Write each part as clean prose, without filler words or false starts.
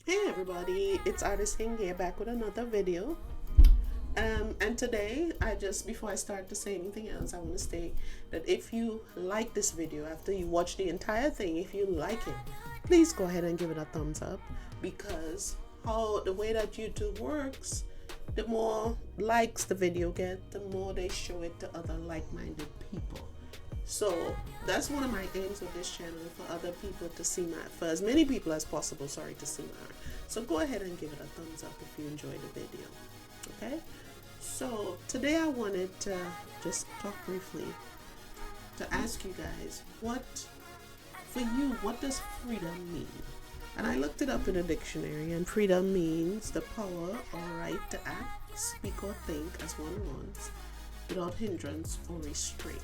Hey everybody, it's Artist Hing here back with another video. And today, before I start to say anything else, I want to state that if you like this video, after you watch the entire thing, if you like it, please go ahead and give it a thumbs up, because the way that YouTube works, the more likes the video get, the more they show it to other like-minded people. So that's one of my aims with this channel, for other people to see for as many people as possible, to see my art. So go ahead and give it a thumbs up if you enjoyed the video. Okay? So today I wanted to just talk briefly to ask you guys, for you, what does freedom mean? And I looked it up in a dictionary, and freedom means the power or right to act, speak, or think as one wants without hindrance or restraint.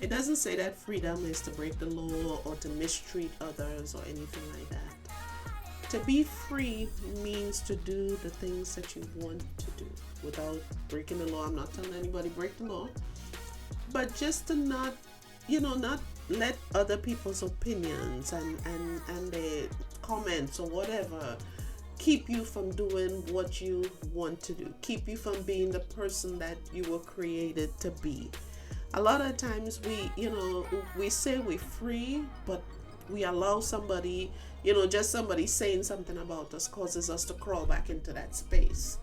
It doesn't say that freedom is to break the law or to mistreat others or anything like that. To be free means to do the things that you want to do without breaking the law. I'm not telling anybody break the law, but just to not let other people's opinions and their comments or whatever keep you from doing what you want to do, keep you from being the person that you were created to be. A lot of times we say we're free, but we allow somebody, just somebody saying something about us causes us to crawl back into that space,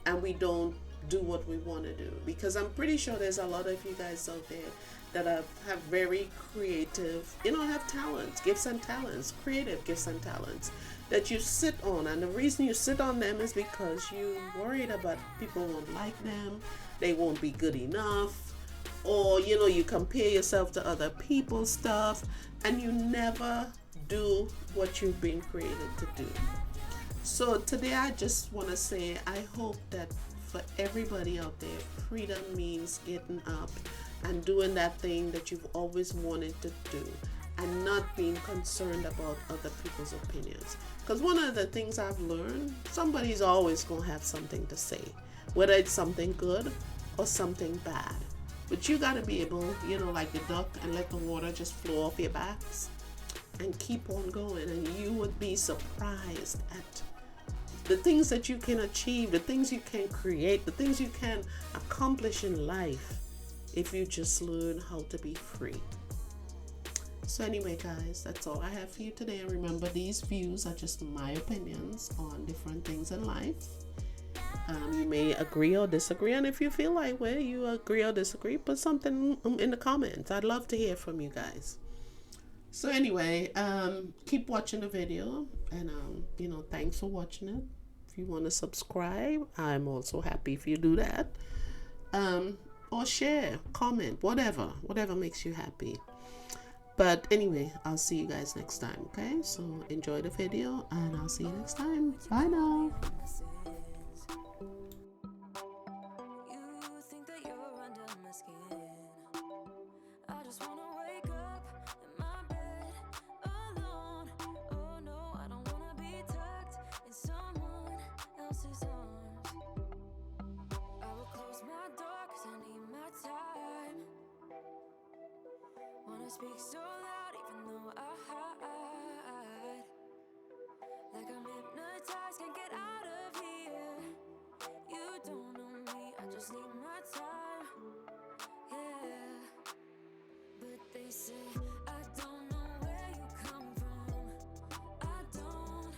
and we don't do what we want to do. Because I'm pretty sure there's a lot of you guys out there that have very creative, have talents, gifts and talents, creative gifts and talents that you sit on. And the reason you sit on them is because you worried about people won't like them, they won't be good enough, or you compare yourself to other people's stuff, and you never do what you've been created to do. So today I just want to say, I hope that for everybody out there, freedom means getting up and doing that thing that you've always wanted to do, and not being concerned about other people's opinions. Because one of the things I've learned, somebody's always going to have something to say, whether it's something good or something bad. But you got to be able, like the duck, and let the water just flow off your backs and keep on going. And you would be surprised at the things that you can achieve, the things you can create, the things you can accomplish in life if you just learn how to be free. So anyway, guys, that's all I have for you today. And remember, these views are just my opinions on different things in life. You may agree or disagree, and if you feel like you agree or disagree, put something in the comments. I'd love to hear from you guys. So anyway, keep watching the video, and thanks for watching it. If you want to subscribe, I'm also happy if you do that. Or share, comment, whatever makes you happy. But anyway, I'll see you guys next time. Okay, so enjoy the video, and I'll see you next time. Bye now. Speak so loud even though I hide. Like I'm hypnotized, can't get out of here. You don't know me, I just need my time. Yeah, but they say I don't know where you come from. I don't.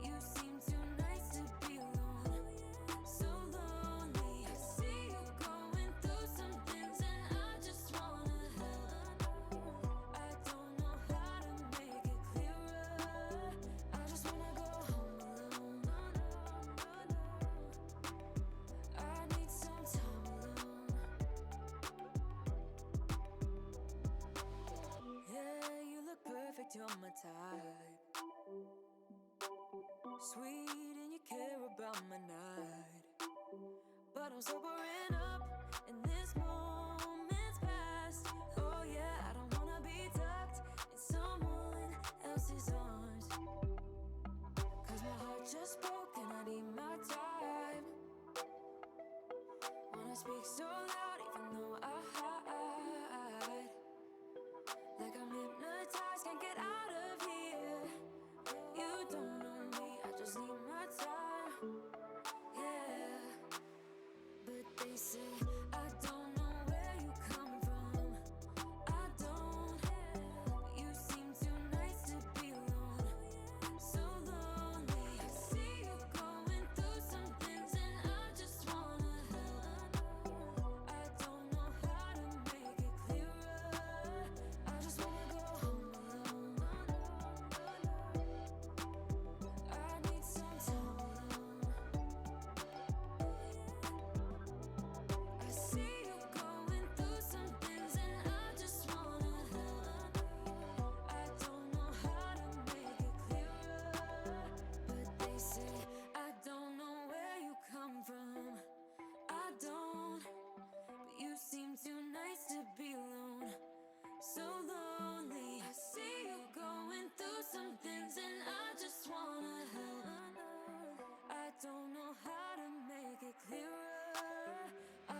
You seem too nice to be alone. So lonely. I see you going through some things, and I just wanna help. I don't know how to make it clearer. I just wanna go home alone. I need some time alone. Yeah, you look perfect, you're my type. Sweet and you care about my night. But I'm sobering up, and this moment's past. Oh yeah, I don't wanna be tucked in someone else's arms. Cause my heart just broke and I need my time. Wanna speak so loud even though I hide. Like I'm hypnotized, can't get out of here. You don't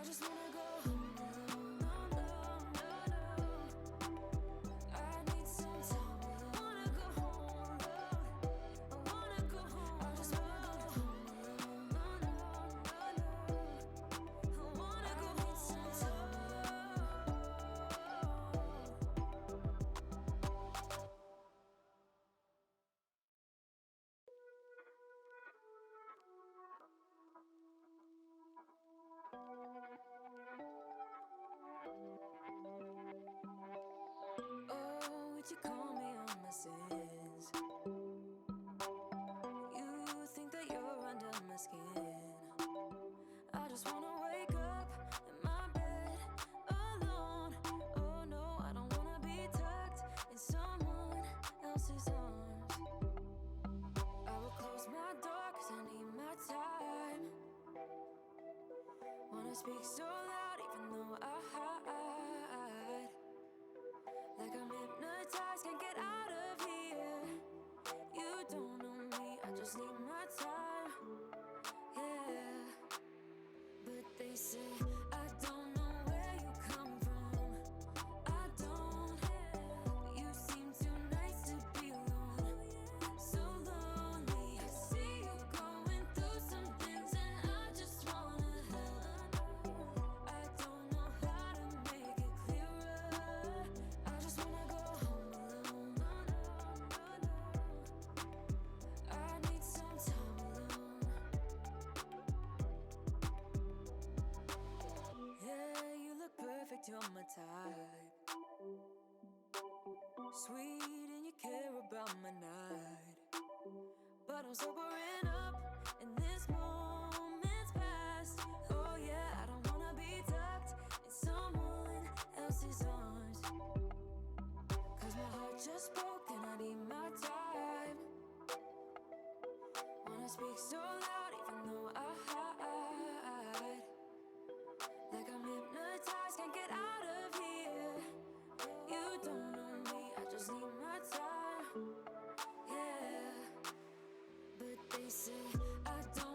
just wanna go home alone. I need some time alone. Wanna go home alone. I wanna go home. I just wanna go home alone. I wanna go home some time Oh, would you call me on my sins? You think that you're under my skin. I just wanna wake up in my bed alone. Oh no, I don't wanna be tucked in someone else's arms. I will close my door 'cause I need my time. Wanna speak so loud even though I hide. Like I'm hypnotized, can't get out of here. You don't know me, I just need my time. Yeah, but they say I don't know where you come from. I don't. You seem too nice to be alone. So lonely. I see you going through some things and I just wanna help. I don't know how to make it clearer. I just wanna go home alone. I need some time alone. Yeah, you look perfect, you're my type. Sweet and you care about my night. But I'm sobering up and this moment's past. Oh yeah, I don't wanna be tucked in someone else's arms. 'Cause my heart just broke and I need my time. Wanna speak so loud even though I hide. Like I'm hypnotized, can't get out of here. You don't know me, I just need my time. Yeah, but they say I don't